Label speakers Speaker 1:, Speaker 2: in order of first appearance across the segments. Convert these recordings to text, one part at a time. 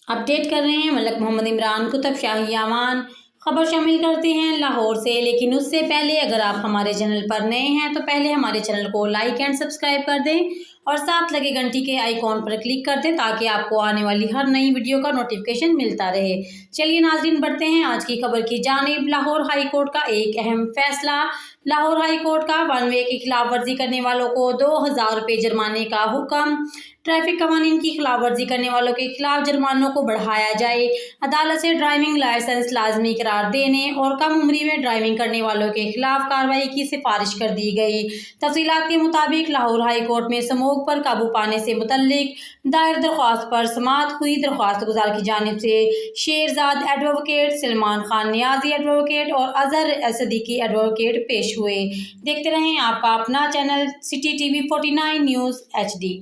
Speaker 1: Update कर रहे हैं मलक मोहम्मद इमरान कुतुब शाही यावान। खबर शामिल करते हैं लाहौर से, लेकिन उससे पहले अगर आप हमारे चैनल पर नए हैं तो पहले हमारे चैनल को लाइक एंड सब्सक्राइब कर दें और साथ लगे घंटी के आइकॉन पर क्लिक कर दें ताकि आपको आने वाली हर नई वीडियो का नोटिफिकेशन मिलता रहे। चलिए नाज़रीन, बढ़ते हैं आज की खबर की जानिब। लाहौर हाई कोर्ट का एक अहम फैसला। लाहौर हाई कोर्ट का वन वे की खिलाफ वर्जी करने वालों को 2000 रुपये जुर्माने का हुक्म। ट्रैफिक कवानीन की खिलाफ वर्जी करने वालों के खिलाफ जुर्मानों को बढ़ाया जाए। अदालत से ड्राइविंग लाइसेंस लाजमी करार देने और कम उम्री में ड्राइविंग करने वालों के खिलाफ कार्रवाई की सिफारिश कर दी गई। तफसीलात के मुताबिक लाहौर हाई कोर्ट में स्मोक पर काबू पाने से मुतल्लिक दायर दरख्वास्त पर समाअत हुई। दरख्वास्त गुजार की जानिब से शेरजाद एडवोकेट, सलमान खान नियाजी एडवोकेट और अजहर सदीकी एडवोकेट पेश हुए। देखते रहें आपका अपना channel city TV 49 news HD।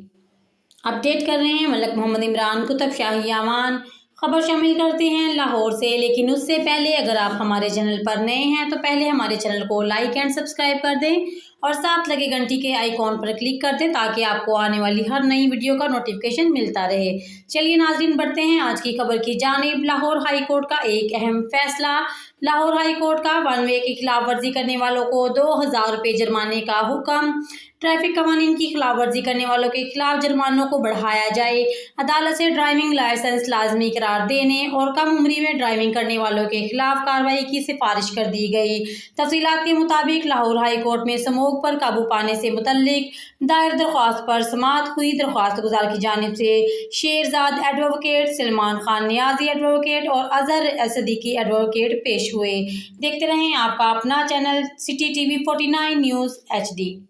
Speaker 1: Update कर रहे हैं मलक मोहम्मद इमरान कुतुब शाही यावान। खबर शामिल करते हैं लाहौर से, लेकिन उससे पहले अगर आप हमारे चैनल पर नए हैं तो पहले हमारे चैनल को लाइक एंड सब्सक्राइब कर दें और साथ लगे घंटी के आइकॉन पर क्लिक कर दें ताकि आपको आने वाली हर नई वीडियो का नोटिफिकेशन मिलता रहे। चलिए नाज़रीन, बढ़ते हैं आज की खबर की जानिब। लाहौर हाई कोर्ट का एक अहम फैसला। लाहौर हाई कोर्ट का वन वे की खिलाफ वर्जी करने वालों को 2000 रुपये जुर्माने का हुक्म। ट्रैफिक कवानीन की खिलाफ वर्जी करने वालों के खिलाफ जुर्मानों को बढ़ाया जाए। अदालत से ड्राइविंग लाइसेंस लाजमी करार देने और कम उम्री में ड्राइविंग करने वालों के खिलाफ कार्रवाई की सिफारिश कर दी गई। तफसीलात के मुताबिक लाहौर हाई कोर्ट में स्मोक पर काबू पाने से मुतल्लिक दायर दरख्वास्त पर समाअत हुई। दरख्वास्त गुजार की जानिब से शेरजाद एडवोकेट, सलमान खान नियाजी एडवोकेट और अजहर सदीकी एडवोकेट पेश हुए। देखते रहें आपका अपना channel city TV 49 news HD।